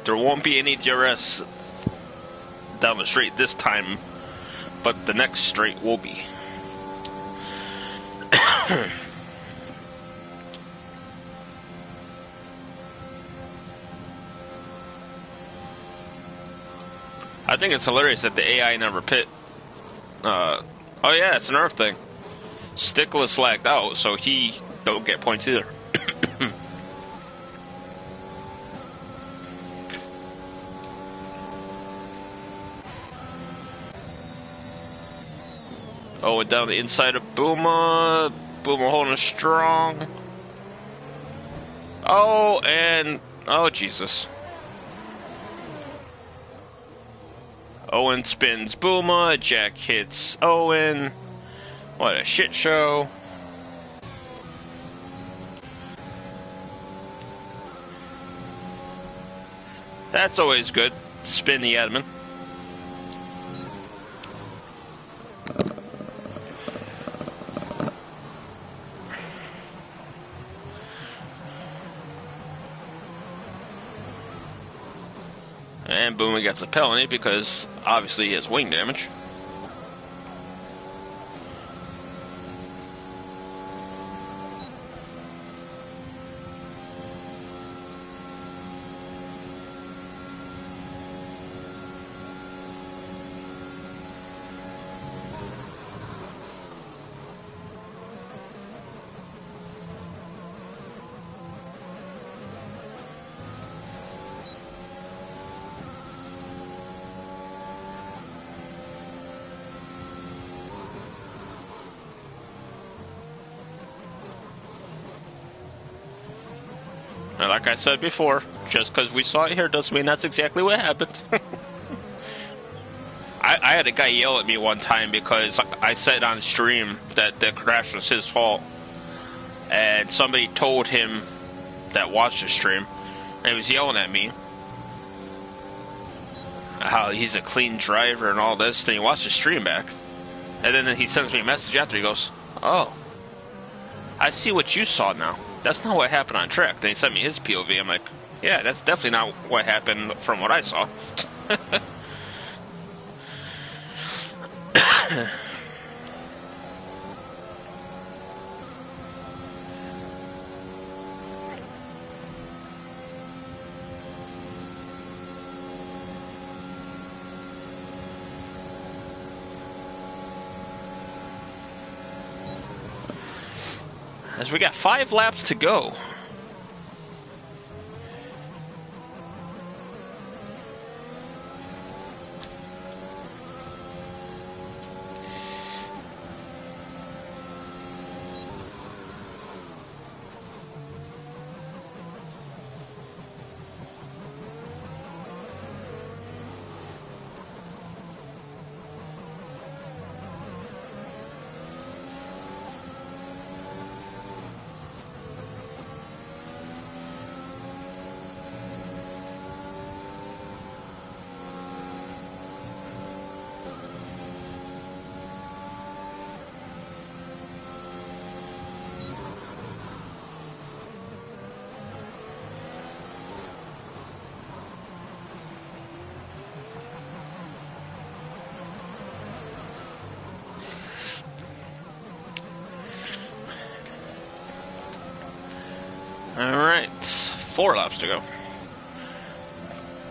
There won't be any DRS down the straight this time, but the next straight will be. I think it's hilarious that the AI never pit. Oh yeah, it's another thing. Stickless lagged out, so he don't get points either. Oh, and down the inside of Booma. Booma holding strong. Oh, and... oh, Jesus. Owen spins Booma. Jack hits Owen. What a shit show. That's always good. Spin the admin. And Booma gets a penalty because obviously he has wing damage. And like I said before, just because we saw it here doesn't mean that's exactly what happened. I had a guy yell at me one time because I said on stream that the crash was his fault. And somebody told him that watched the stream, and he was yelling at me. How he's a clean driver and all this, then he watched the stream back. And then he sends me a message after. He goes, "Oh, I see what you saw now. That's not what happened on track." Then he sent me his POV. I'm like, "Yeah, that's definitely not what happened from what I saw." As we got 5 laps to go. Alright, 4 laps to go.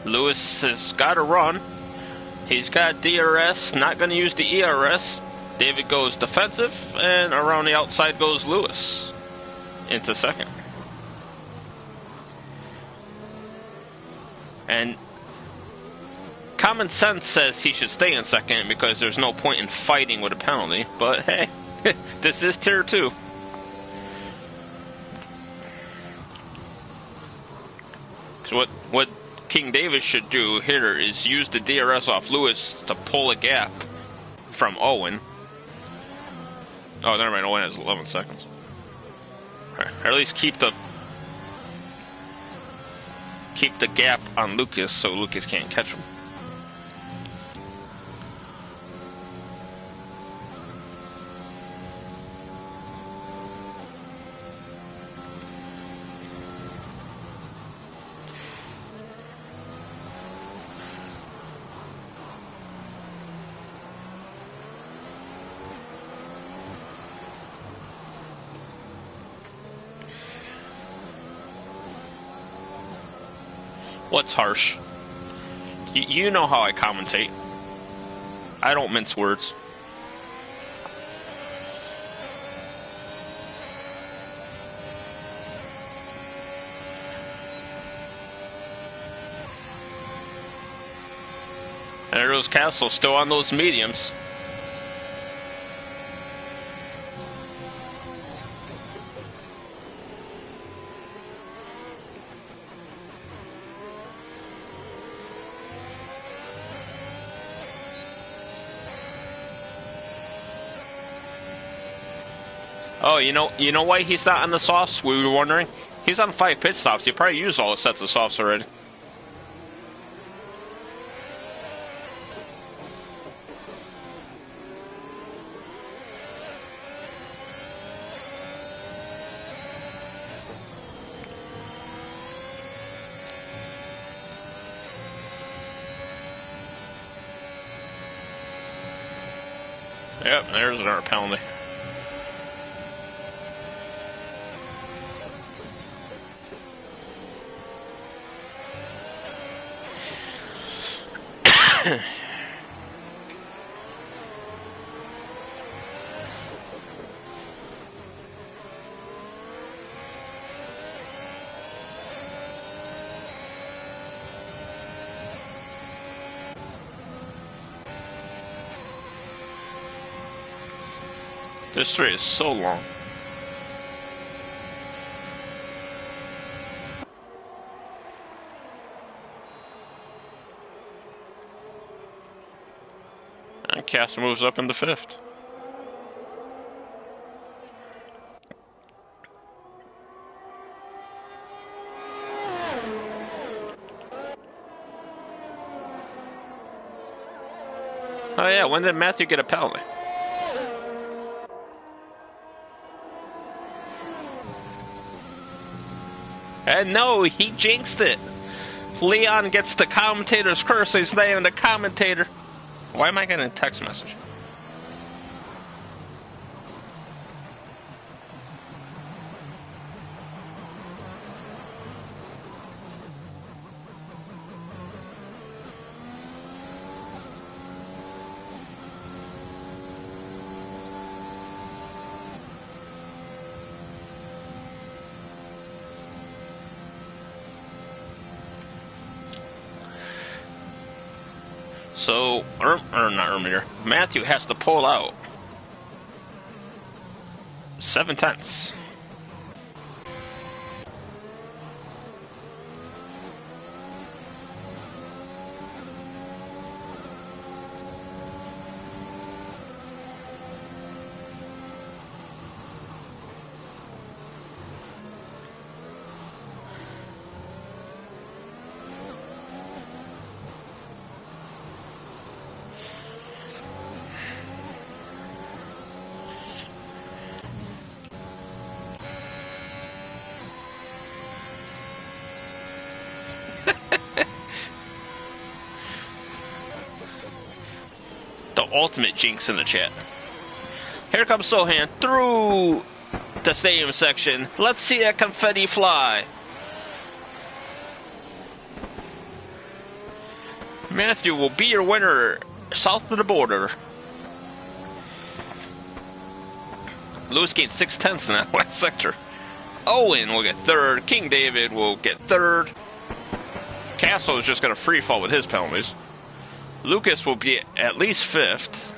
Lewis has got to run. He's got DRS, not going to use the ERS. David goes defensive, and around the outside goes Lewis into second. And common sense says he should stay in second because there's no point in fighting with a penalty. But hey, this is tier 2. So what King David should do here is use the DRS off Lewis to pull a gap from Owen. Oh, never mind. Owen has 11 seconds. Right. Or at least keep the gap on Lucas so Lucas can't catch him. What's harsh? You know how I commentate. I don't mince words. And there goes Castle, still on those mediums. Oh, you know why he's not on the softs? We were wondering. He's on 5 pit stops. He probably used all the sets of softs already. Yep, there's another penalty. This straight is so long. And Cass moves up into 5th. Oh yeah, when did Matthew get a penalty? And no, he jinxed it. Leon gets the commentator's curse. He's not even the commentator. Why am I getting a text message? So, Matthew has to pull out 7/10. The ultimate jinx in the chat. Here comes Sohan through the stadium section. Let's see that confetti fly. Matthew will be your winner south of the border. Lewis gained 6/10 in that last sector. Owen will get third. King David will get third. Castle is just going to free fall with his penalties. Lucas will be at least fifth.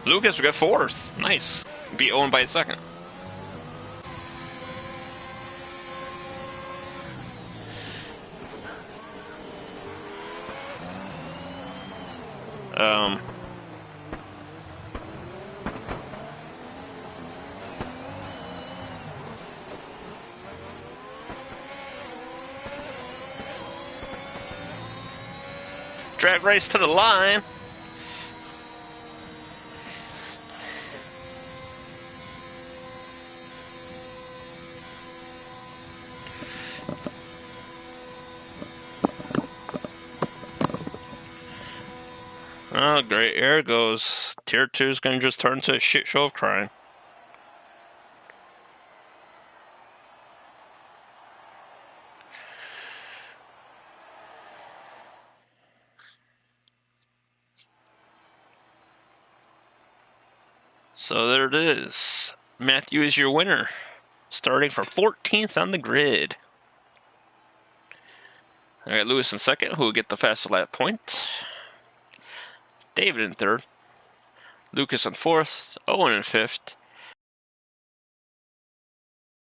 Lucas will get fourth. Nice. Be Owen by a second. Drag race to the line. Oh, great. Here it goes. Tier 2 is going to just turn into a shit show of crying. So there it is. Matthew is your winner, starting from 14th on the grid. I got Lewis in second, who will get the fastest lap point. David in third. Lucas in fourth. Owen in fifth.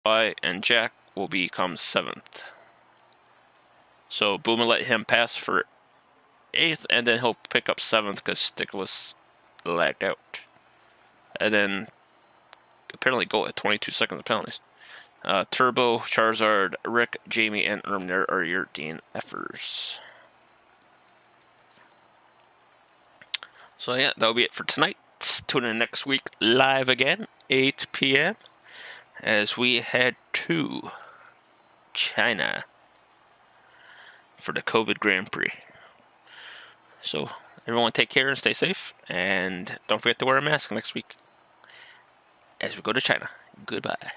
And Jack will become seventh. So Bouma let him pass for eighth, and then he'll pick up seventh because Stick was lagged out. And then apparently go at 22 seconds of penalties. Turbo, Charizard, Rick, Jamie, and Ermner are your DNFers. So yeah, that'll be it for tonight. Tune in next week live again, 8 p.m. as we head to China for the COVID Grand Prix. So everyone take care and stay safe, and don't forget to wear a mask next week as we go to China. Goodbye.